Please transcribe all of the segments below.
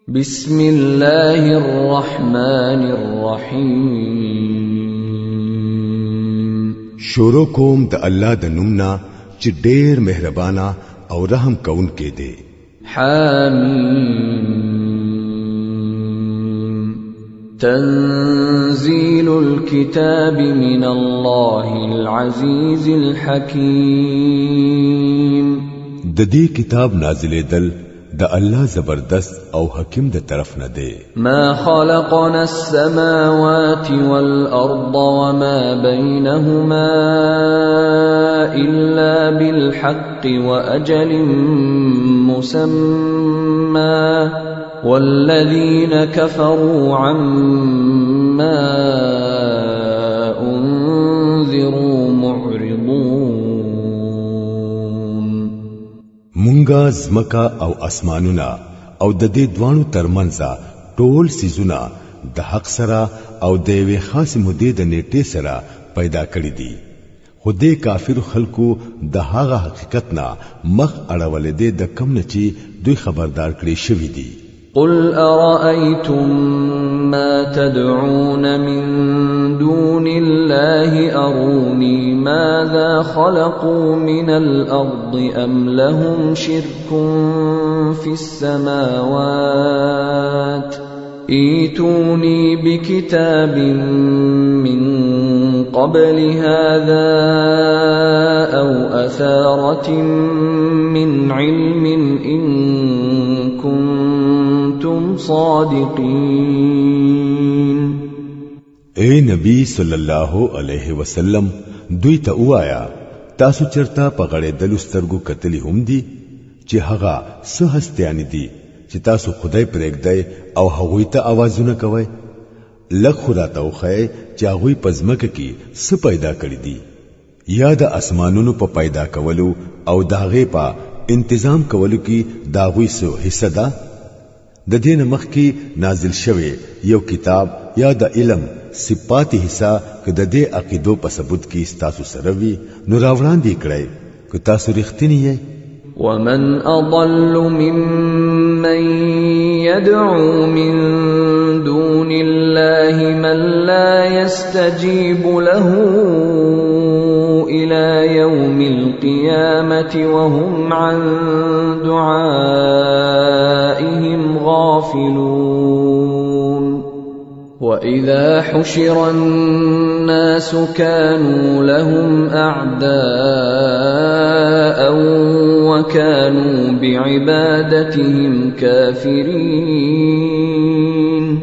بسم الله الرحمن الرحیم شروع کوم د الله د نومنا چې ډېر مهربانا او رحم کون کې دی. حامیم تنزيل الكتاب من الله العزيز الحكيم. د دې کتاب نازلې دل د الله زبردست او حکیم د طرف نه دی. ما خلقنا السماوات والأرض وما بينهما إلا بالحق وأجل مسمى والذين كفروا عما أنذروا معرضون. مونږه زمکا او اسمانونه او د دې دوانو ترمنځ ټول سيزونه د حق سره او د یوې خاص مودې د نیټې سره پیدا کړې دي. خو دې کافر خلکو د هغه حقیقت نه مخ اړولې دي د کم نه چې دوی خبردار کړي شوی دي. قل أرأيتم ما تدعون من دون الله أروني ماذا خلقوا من الأرض أم لهم شرك في السماوات ائتوني بكتاب من قبل هذا أو أثارة من علم إن كنتم صادقين. اے نبی صلی الله علیه وسلم دوی ته وایا تاسو چرته په غړې د لسترګو کتلی هم دي چې هغه څه هستيان دي چې تاسو خدای پرېږدئ او هغوی ته आवाजونه کوي. لکه خدا ته وخی چې هغوی په ځمکه کې څه پیدا کړی دي یا د اسمانونو په پیدا کولو او د هغې په انتظام کولو کې د هغوی څه حصه ده. د دین مخ کې نازل شوی یو کتاب یا د علم صفات حصہ که د دې عقیدو په ثبوت کې تاسو سره وي نو راوړاندې کړئ که تاسو رښتینی یې. ومن أضل ممن يدعو من دون الله من لا يستجيب له إلى يوم القيامة وهم عن دعائهم غافلون. وإذا حشر الناس كانوا لهم أعداء وكانوا بعبادتهم كافرين.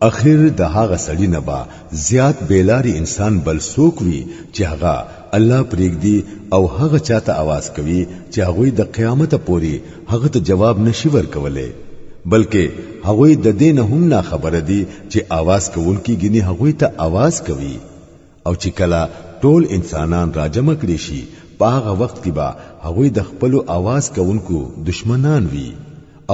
اخر د هغه سړی نه با زیات بیلاری انسان بل څوک وي چې هغه الله پرېږدي او هغه چاته आवाज کوي چې هغه د قیامت پورې هغه ته جواب نشي ورکولای بلکې هغه د دین هم نه خبره دي چې आवाज کوونکی ګني هغه ته आवाज کوي او چې کله ټول انسانان راجمع کړي شي په هغه وخت کې با هغه د خپل आवाज کوونکو دشمنان وي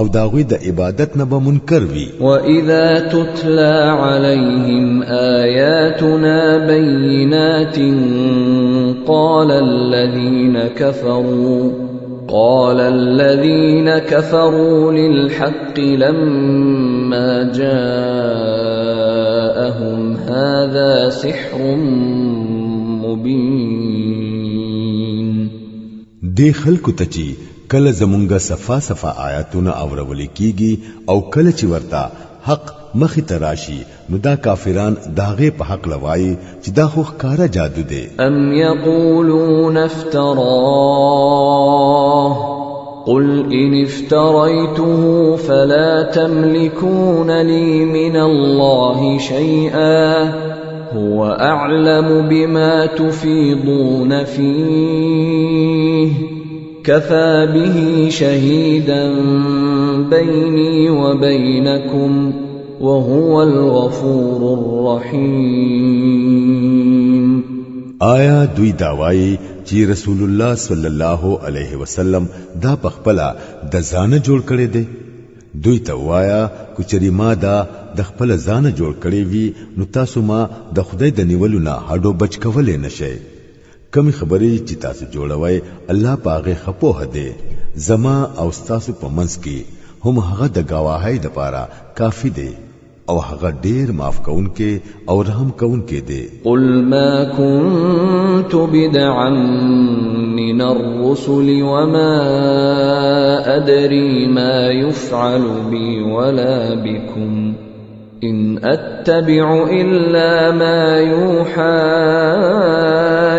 او داغوی د عبادت نه به منکر وي. وَإِذَا تُتْلَى عَلَيْهِمْ آيَاتُنَا بَيِّنَاتٍ قَالَ الَّذِينَ كَفَرُوا لِلْحَقِّ لَمَّا جَاءَهُمْ هَذَا سِحْرٌ مُبِينٌ. دی خلکو ته چې کله زمونږه صفا صفا آیاتونه اورول کیږي او کله چې ورته حق مخې ته راشي نو دا کافران داغه په حق لوي چې دا خو ښکارا جادو دی. ام یقولون افتراه قل ان افتريته فلا تملكون لي من الله شيئا هو اعلم بما تفيضون فيه كفى به شهيدا بيني وبينكم وهو الغفور الرحيم. آیا دوی داوای چې رسول الله صلی الله علیه وسلم دا پخپلا د ځانه جوړ کړي دي؟ دوی ته وایا کچری ما دا د خپل ځانه جوړ کړي وي نو تاسو ما د خدای د نیولو نه هډو بچ کولې نشئ. کم خبرې چې تاسو جوړوي الله پاغه خپو هده زما او تاسو په منځ کې هم هغه د گواهی د پاره کافی دی او هغه ډیر معاف کونکي او رحم کونکي دی. قل ما كنت بدعا من الرسل وما أدري ما يفعل بي ولا بكم إن أتبع إلا ما يوحى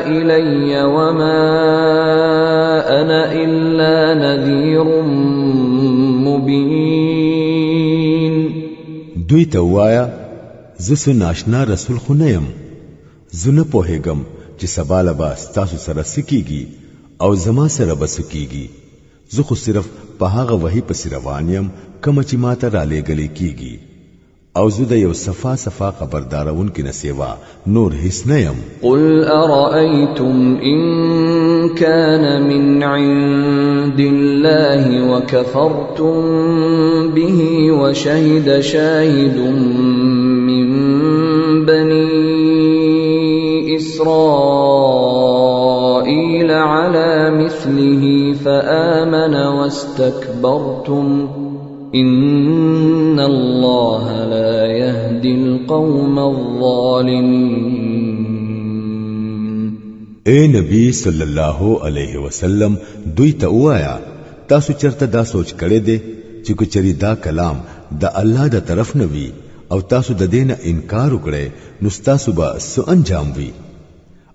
إلي وما أنا إلا نذير مبين. دوی ته وایا زسو ناشنا رسول خو نه يم، زنه پوهېږم چې سبا لبا تاسو سره سکیږي او زما سره بسکیږي. زه خو صرف په هغه وحی پسې روان یم کوم چې ماته را لېږلې کیږي او زه د یو صفا خبردارونکي نه سیوا نور هیڅ نه یم. قل أرأيتم إن كان من عند الله وكفرتم به وشهد شاهد من بني إسرائيل على مثله فآمن واستكبرتم إن الله لا يهدي القوم الظالمين. اے نبی صلی الله علیه وسلم دوی ته وایا تاسو چرته دا سوچ کړی دی چې کوچري دا کلام د الله د طرف نه وي او تاسو د دین انکار وکړئ نو تاسو به څه انجام وي؟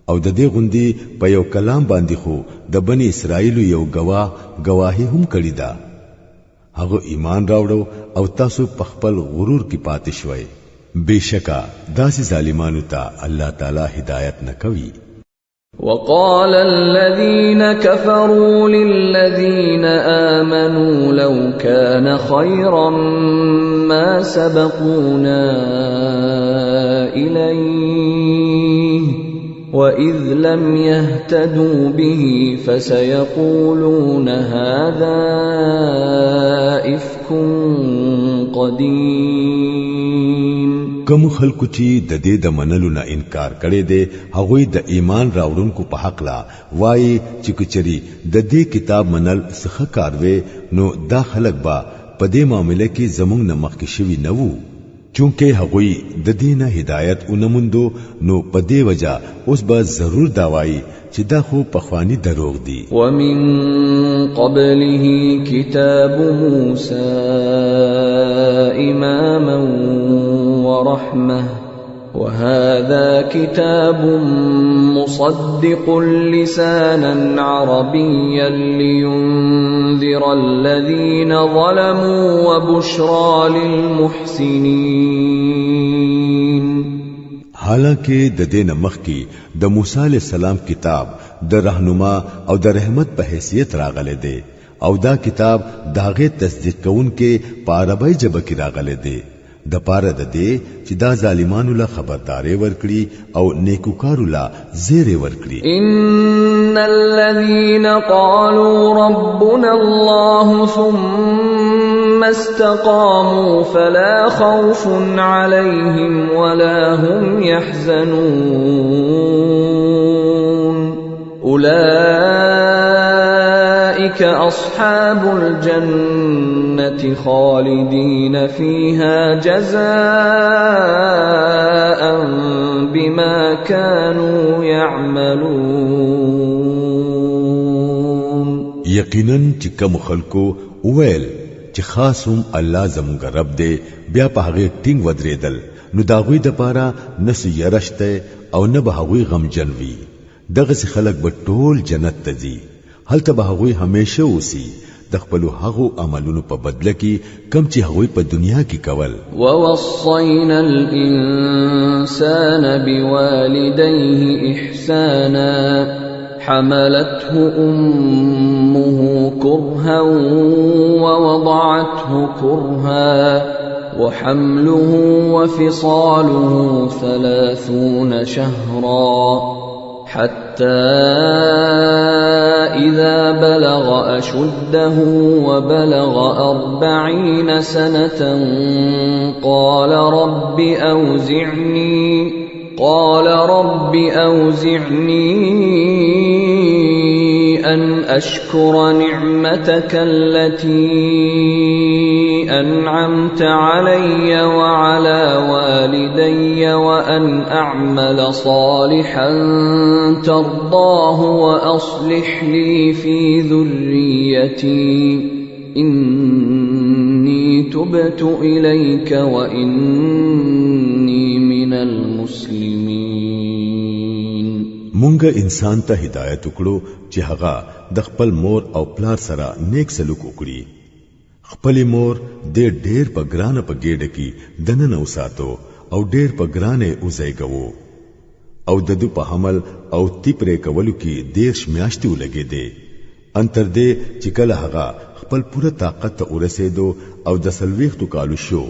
او د دې غوندي په یو کلام باندې خو د بنی اسرائیل یو گواهی هم کړی دا، هغه ایمان راوړو او تاسو په خپل غرور کې پاتې شوي. بشکا داسې ظالمانو ته الله تعالی هدایت نه کوي. وقال الذين كفروا للذين آمنوا لو كان خيرا ما سبقونا إليه وإذ لم يهتدوا به فسيقولون هذا إفك قديم. کوم خلکو چې د دې د منلو نه انکار کړي دي هغوی د ایمان راوړونکو په حق لا وایي چې کچري د دې کتاب منل څخه کاروي نو دا خلک با په دې معاملې کې زمونږ نه مخکې شوي نه وو، چونکه هغوی د دې نه هدایت اونموندو نو په دې وجہ اوس به ضرور دا وایي چې دا خو پخوانی دروغ دي. ومن قبله كتاب موسى إماما ورحمة وهذا كتاب مصدق لسانا عربيا لينذر الذين ظلموا وبشرى للمحسنين. حالانکه د دین مخکی د موسی علیہ السلام کتاب د رهنما او د رحمت په حیثیت راغله دی او دا کتاب داغه تصدیق کوونکې په عربی ژبه کې راغله دی د پاره د دې چې دا ظالمانو له خبرداري ورکړي او نیکوکارو له زیره ورکړي. ان الذين قالوا ربنا الله ثم استقاموا فلا خوف عليهم ولا هم يحزنون أولئك أصحاب الجنة خالدين فيها جزاء بما كانوا يعملون. یقینا چې کوم خلکو ویل چې خاصم الله زموږ رب دی بیا په هغه ټینګ ودرېدل نو دا غوي د پاره نس يرشته او نه به غوي غمجن وي. دغه خلک به ټول جنت ته ځي، هلته به غوي همیشه اوسي د خپل هغو عملونو په بدله کې کم چې غوي په دنیا کې کول. ووصينا الإنسان بوالديه إحسانا حملته أمه كرها ووضعته كرها وحمله وفصاله 30 شهرا حتى إذا بلغ أشده وبلغ 40 سنة قال رب أوزعني أن أشكر نعمتك التي أنعمت علي وعلى والدي وأن أعمل صالحا ترضاه وأصلح لي في ذريتي إني تبت إليك وإني من المسلمين. مونږه انسان ته هدایت وکړو چې هغه د خپل مور او پلار سره نیک سلوک وکړي. خپل مور د ډېر په ګرانه په ګېډه کې دننه وساتو او ډېر په ګرانه اوځيګو او د دې په حمل او تیپرې کولو کې 10 میاشتې ولګې دي. انتر دې چې کله هغه خپل پوره طاقت ته ورسېدو او د سلويختو کالو شو،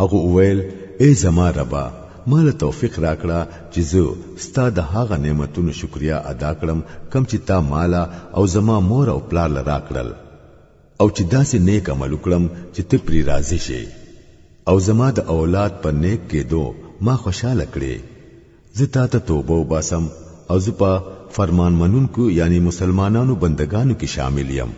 هغه وویل ای زما ربا مال توفیق راکړه چې زه ستاسو د هغه نعمتونو شکریا ادا کړم کم چې تا مالا او زما مور او پلار لرا کړل او چې داسې نیک عمل وکړم چې ته پری راضي شې او زما د اولاد په نیک کېدو ما خوشاله کړې. زه تا ته توبه وباسم او زه په فرمان منونکو یعنی مسلمانانو بندگانو کې شامل یم.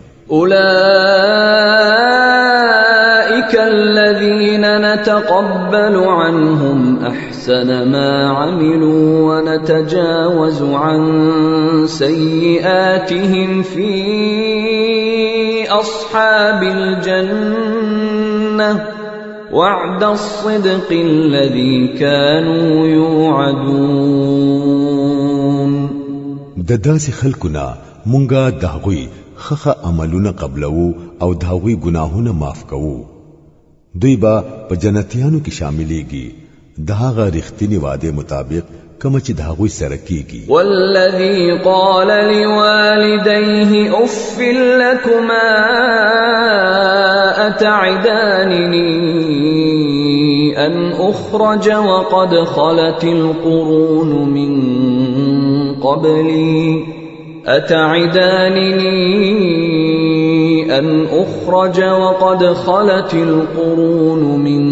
أولئك الذين نتقبل عنهم أحسن ما عملوا ونتجاوز عن سيئاتهم في أصحاب الجنة وعد الصدق الذي كانوا يوعدون. د داسې خلکونه مونږه د هغوی خخه عملونه قبلو او د هغوی ګناهونه معاف کوو. دوی با په جنتیانو کې شاملېږي د هغه رښتینی وعده مطابق کوم چې د هغوی سره کیږي. والذي قال لوالديه اف لكما اتعدانني ان اخرج وقد خلت القرون من قبلي أتعدانني أن أخرج وقد خلت القرون من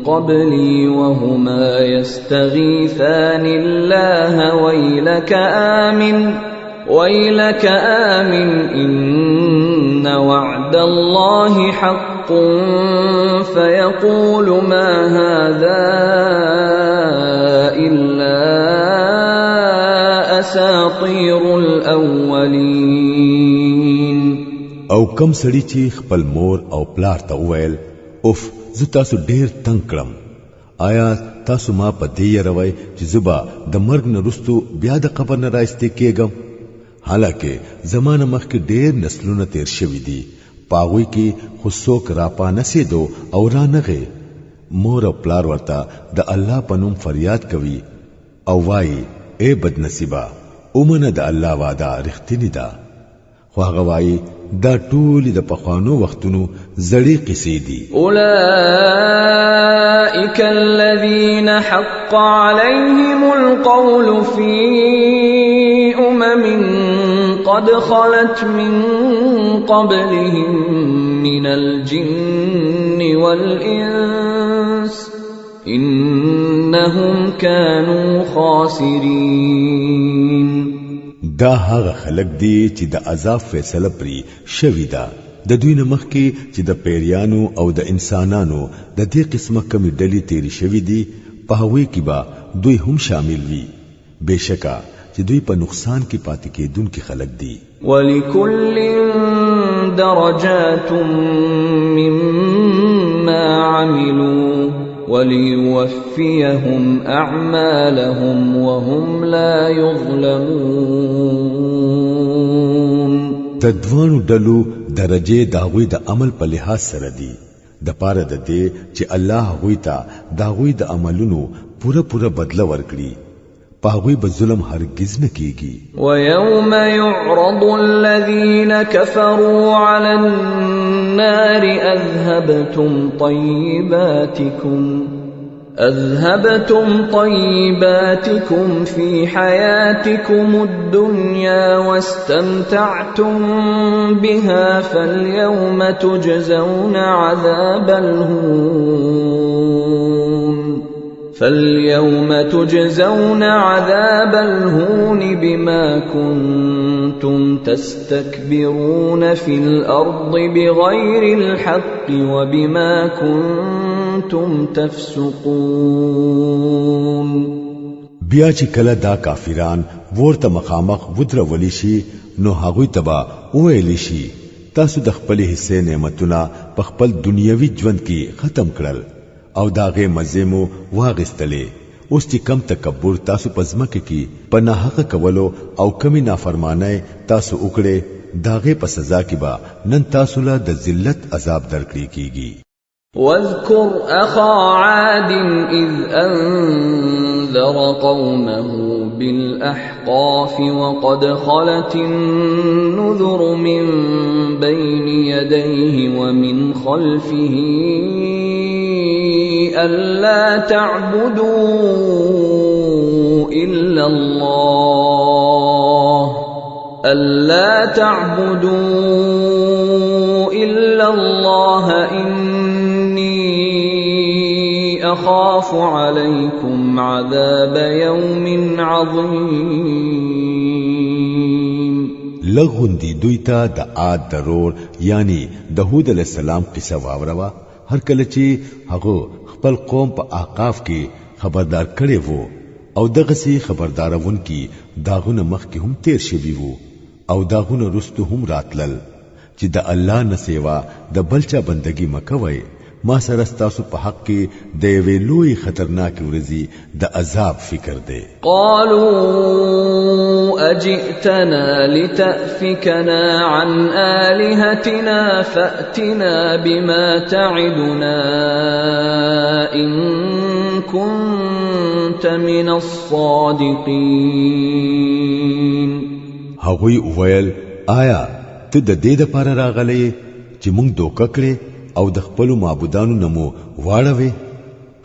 قبلي وهما يستغيثان الله ويلك آمن إن وعد الله حق فيقول ما هذا إلا أساطير الأولين. او کم سړی چې خپل مور او پلار ته وویل اوف زه تاسو ډیر تنگ کړم، آیا تاسو ما په دې یروي چې زبا د مرګ نه رستو بیا د قبر نه راځته کېږم؟ حالکه زمانه مخکې ډیر نسلونه تیر شوي دي، پاوی کې خو څوک را پانسې دو او را نغې. مور او پلار ورته د الله په نوم فریاد کوي او وایي اے بدنصیبا اومنه د الله وعده رښتینی ده. خو هغه وایي دا ټول د پخوانو وختونو زړې قصې دي. اولئک الذین حق علیهم القول فی قد خلت من قبلهم من الجن والإنس إنهم كانوا خاسرين. دا هغه خلق دي چې د عذاب فیصله پری شوی دا د دوی نه مخکې چې د پیریانو او د انسانانو د دې قسمه کمی ډلې تیری شوی دي په هغوی کې به دوی هم شامل وي. بشکا چې دوی په نقصان کې پاتې کېدونکي خلق دي. ولکل درجات مما عملوا وليوفيهم أعمالهم وهم لا يظلمون. تدوانو ډلو درجه داوی د عمل په لحاظ سره دي د پاره د دې چې الله هغوی ته داوی د عملونو پوره بدله ورکړي. پاغوی به ظلم هرگز نکیږي. ويوم يعرض الذين كفروا على النار أذهبتم طيباتكم في حياتكم الدنيا واستمتعتم بها فاليوم تجزون عذاب الهون بما كنتم كنتم تستكبرون في الأرض بغير الحق وبما كنتم تفسقون. بیا چې کله دا کافران ورته مخامخ ودرولي شي نو هغوی تبا وویلی شي تاسو د خپل حصے نعمتونه په خپل دنیوي ژوند کې ختم کړل او داغه مزه مو واغستلې. اوس چې کم تکبر تاسو پزمکه کې په ناحق کولو او کمی نافرمانه تاسو وکړې داغه په سزا کې با نن تاسو له د ذلت عذاب درکړي کیږي. واذكر أخا عاد إذ أنذر قومه بالأحقاف وقد خلت النذر من بين يديه ومن خلفه ألا تعبدوا إلا الله إني أخاف عليكم عذاب يوم عظيم. لغوندی دویتا د عاد ضرور یعنی داود علیہ السلام قصه واوروا. هر کله چې هغه خپل قوم په احقاف کې خبردار کړي وو او دغه سي خبردارون کې داغونه مخ کې هم تیر شوی وو او داغونه رستو هم راتلل چې د الله نه سیوا د بلچا بندگی مکوي. ما سره تاسو په حق کې د ویلوي خطرناک ورزي د عذاب فکر دی. قالوا اجئتنا لتأفكنا عن آلهتنا فأتنا بما تعدنا إن كنت من الصادقين. هغوی وویل آیا ته د دې لپاره راغلی چې موږ دوکه کړې او د خپل معبودانو نمو واړوي؟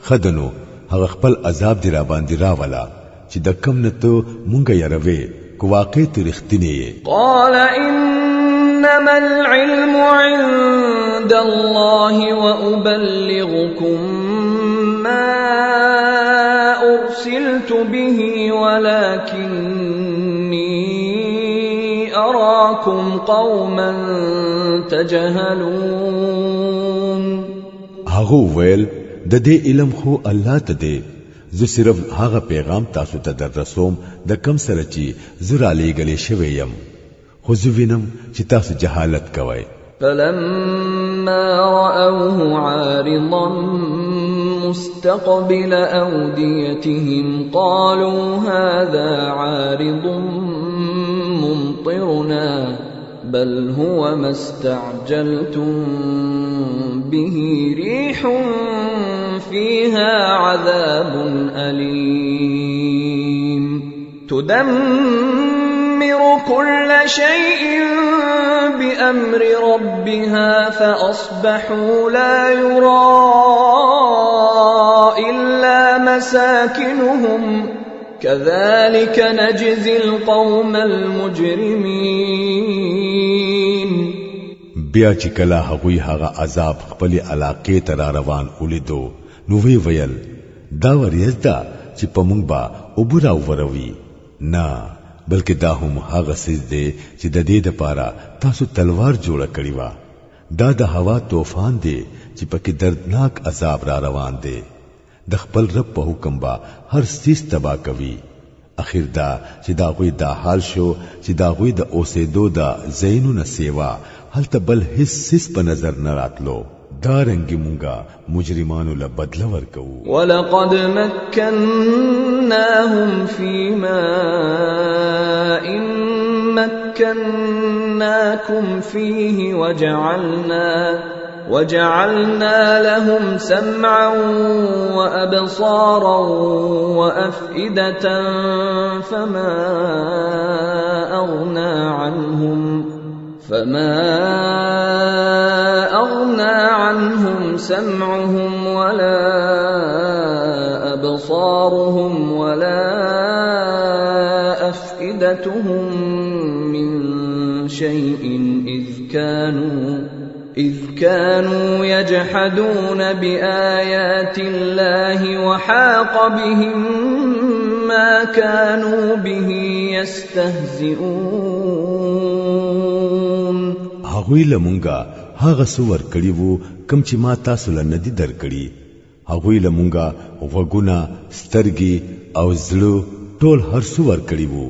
خدنو هغه خپل عذاب دی را باندې راولا چې د کم نه ته مونږه یروي کو واقع ته رښتینی. قال انما العلم عند الله وابلغكم ما ارسلت به ولكني اراكم قوما تجهلون. هغه ویل د دې علم خو الله ته دی، زه صرف هغه پیغام تاسو ته دررسوم د کم سره چې زرا لېګلې شوی يم، خو زه وینم چې تاسو جهالت کوئ. فلما رأوه عارضا مستقبل أوديتهم قالوا هذا عارض ممطرنا بل هو ما استعجلتم به ريح فيها عذاب أليم تدمر كل شيء بأمر ربها فأصبحوا لا يرى إلا مساكنهم كذلك نجزي القوم المجرمين. بیا چې کله هغوی هغه عذاب خپل علاقې ته را روان ولیدو نو وی ویل دا وریځ ده چې په مونږ با وبرا وروي نه، بلکې دا هم هغه څه دی چې د دې لپاره تاسو تلوار جوړه کړی و. دا د هوا طوفان دی چې پکې دردناک عذاب را روان دی. د خپل رب په حکم با هر څه تبا کوي. اخر دا چې دا غوي دا حال شو چې دا غوي د اوسېدو دا زینونه سیوا هلته بل هیڅ په نظر نه راتلو. دا رنګي مونږه مجرمانو له بدل ورکو. ولقد مكناهم فيما إن مكناكم فيه وجعلنا لهم سمعا وأبصارا وأفئدة فما أغنى عنهم سمعهم ولا أبصارهم ولا أفئدتهم من شيء إذ كانوا يجحدون بآيات الله وحاق بهم ما كانوا به يستهزئون هغوی لمونگا هغه سور کړي وو کم چې ما تاسو له ندي درکړي هغوی لمونگا وګونه سترګي او زړه ټول هر سور کړي وو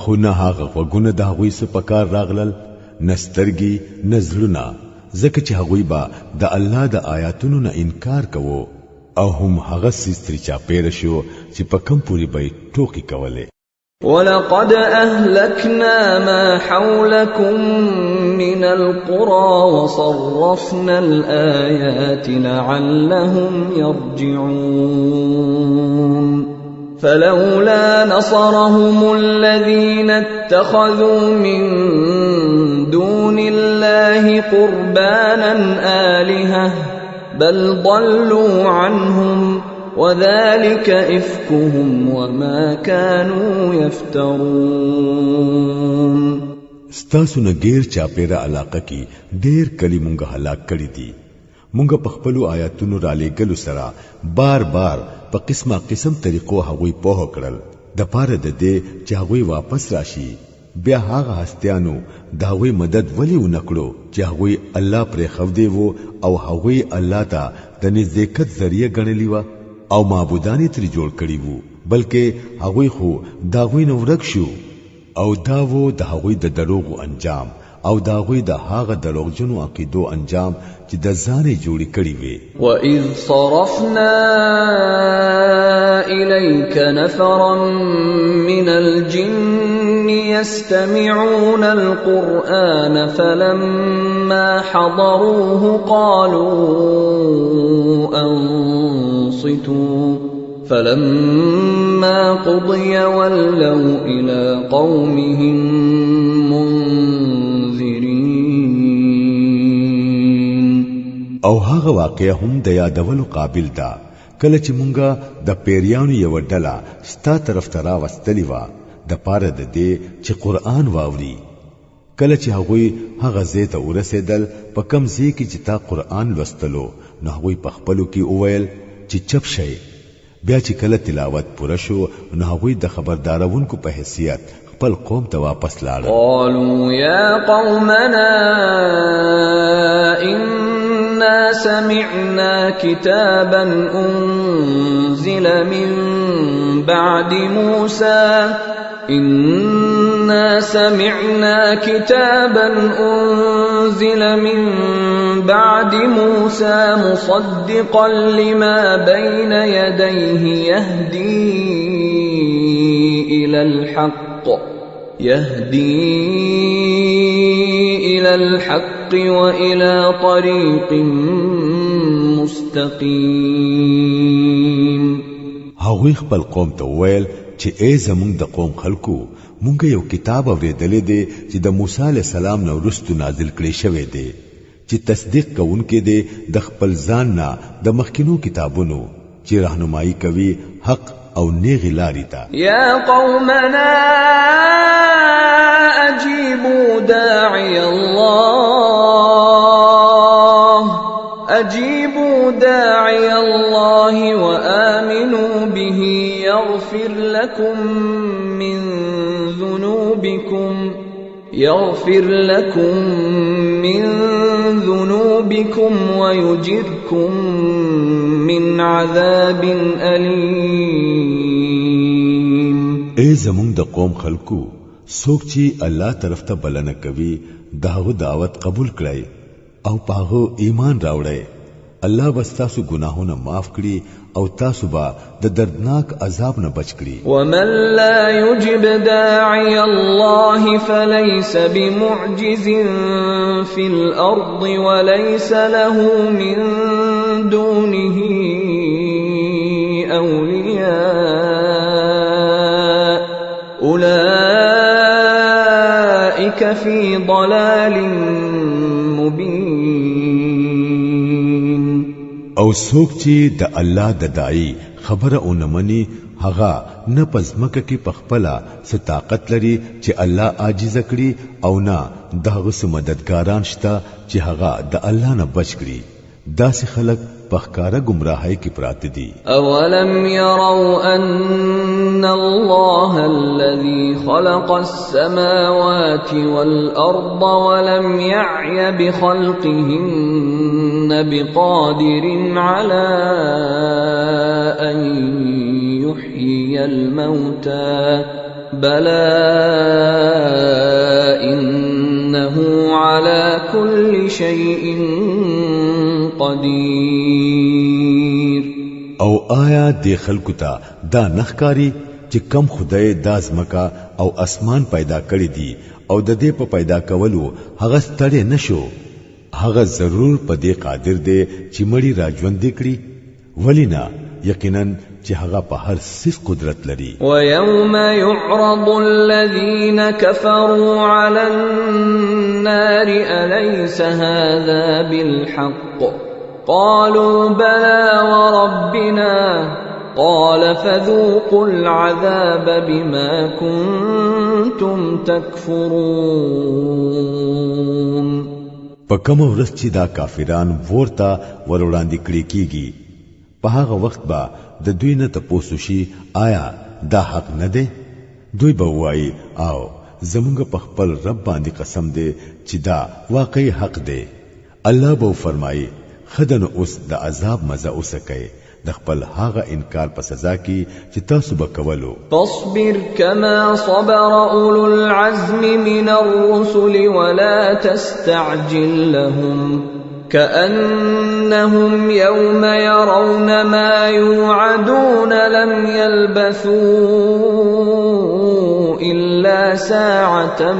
خو نه هغه وګونه د هغوی څخه پکار راغلل نسترګي نزړونه ځکه چې هغوی با د الله د آیاتونو نه انکار کوو او هم هغه سستري چا پیر شو چې په کم پوری به ټوکی کوله ولقد أهلكنا ما حولكم من القرى وصرفنا الآيات لعلهم يرجعون فلولا نصرهم الذين اتخذوا من دون الله قربانا آلهة بل ضلوا عنهم وذلك إفكهم وما كانوا يفترون ستاسو نه غیر چا پیرا علاقه کې ډیر کلی مونږه هلاک کړی دي مونږ په خپل آیاتونو را لېګلو سره بار بار په قسمه قسم طریقو هغوی په کړل د پاره د دې چې هغوی واپس راشي بیا هغه هستیانو داوی مدد ولی ونکړو چې هغوی الله پر خو دی وو او هغوی الله ته د نزدېکت ذریعہ ګڼلی و او معبودانی تری جوړ کړی وو بلکې هغوی خو داوی نو ورک شو او داوو د هغوی د دروغ انجام او داوی د هغه دروغجنو عقیدو انجام چې د ځانې جوړی کړی وي وَإِذْ صَرَفْنَا إِلَيْكَ نَفَرًا مِنَ الْجِنِّ يَسْتَمِعُونَ الْقُرْآنَ فَلَمَّا حَضَرُوهُ قَالُوا أَنصِتُوا فَلَمَّا قُضِيَ وَلَّوْا إِلَى قَوْمِهِمْ او هغه واقعه هم د یادولو قابل ده کله چې مونږه د پیریانو یو ډله ستا طرف ته راوستلی و د پاره د دې چې قرآن واوري کله چې هغوی هغه ځای ته ورسېدل په کم ځای کې چې تا قرآن لوستلو نو هغوی په خپلو کې وویل چې چپ شئ بیا چې کله تلاوت پوره شو نو هغوی د خبردارونکو په حیثیت خپل قوم ته واپس لاړل قالوا يا قومنا إنا سمعنا كتابا أنزل من بعد موسى إنا سمعنا كتابا أنزل من بعد موسى مصدقا لما بين يديه يهدي إلى الحق وإلى طريق مستقيم هغوی خپل قوم ته ویل چې ای زمونږ د قوم خلکو مونږ یو کتاب اورېدلې دی چې د موسی علی السلام نو وروسته نازل کړی شوی دی چې تصدیق کوونکې دی د خپل ځان نه د مخکینو کتابونو چې راهنمایي کوي حق او نیغی لاری تا یا قومنا اجیبوا داعی الله وآمنوا به يغفر لكم من ذنوبكم ويجركم من عذاب أليم اے زمون د قوم خلکو څوک چې الله طرف ته بلنه کوي داغه دعوت قبول کړئ او پاغو ایمان راوړئ الله بس تاسو گناهونه معاف کړي او تاسو به د دردناک عذاب نه بچ کړي ومن لا يجب داعي الله فليس بمعجز في الأرض وليس له من دونه أولياء أولئك في ضلال او څوک چې د الله د داعی خبره اونمني هغه نه پزمکه کې پخپلا ست طاقت لري چې الله عاجز کړي او نه دغه مددګاران شته چې هغه د الله نه بچ کړي داسې خلق پخکارا گمراهی کی پراته دي. اولم يروا ان الله الذي خلق السماوات والارض ولم يعي بخلقهن بقادر على ان يحيي الموتى بلى انه على كل شيء قدیر. او آیا د خلکو ته دا نخکاری چې کم خدای د ازمکا او اسمان پیدا کړی دي او د دې په پیدا کولو هغه ستړي نشو؟ هغه ضرور په دې قادر دی چې مړی راژوندې کړي. ولینا یقینا چې هغه په هر څه قدرت لري. ويوم يعرض الذين كفروا على النار أليس هذا بالحق قالوا بلى وربنا قال فذوقوا العذاب بما كنتم تكفرون. په کوم ورځ چې دا کافران ورته وروړاندې کړي کیږي په هغه وخت به د دوی نه تاسو شي آیا دا حق نه دی؟ دوی به وایي او زمونږ په خپل رب باندې قسم دی چې دا واقعي حق دی. الله به فرمایي خدن اوس د عذاب مزه اوسکئ د خپل هغه انکار په سزا کې چې تاسو به کولو. فاصبر كما صبر اولو العزم من الرسل ولا تستعجل لهم كأنهم يوم يرون ما يوعدون لم يلبثوا إلا ساعة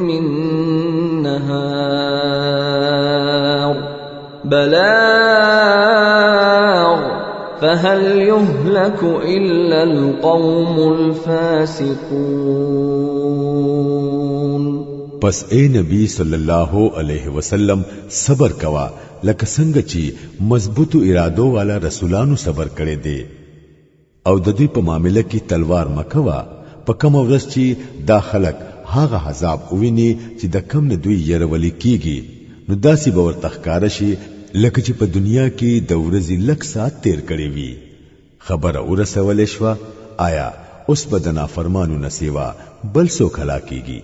من نهار بلاغ فهل يهلك إلا القوم الفاسقون. پس اے نبی صلی الله علیه وسلم صبر کوا لکه څنګه چې مضبوطو ارادو والا رسولانو صبر کړي دي او د دوی په معاملې کې تلوار مکوا. په کوم ورځ چې دا خلق هغه عذاب وویني چې د کم نه دوی يرولې کیږي نو داسې به ورته ښکار شي لکه چې په دنیا کې د ورځې لک ساعت تیر کړي وي. خبره ورسولې شوه آیا اوس به د نافرمانو نسیوا بل څوک هلاکیږي؟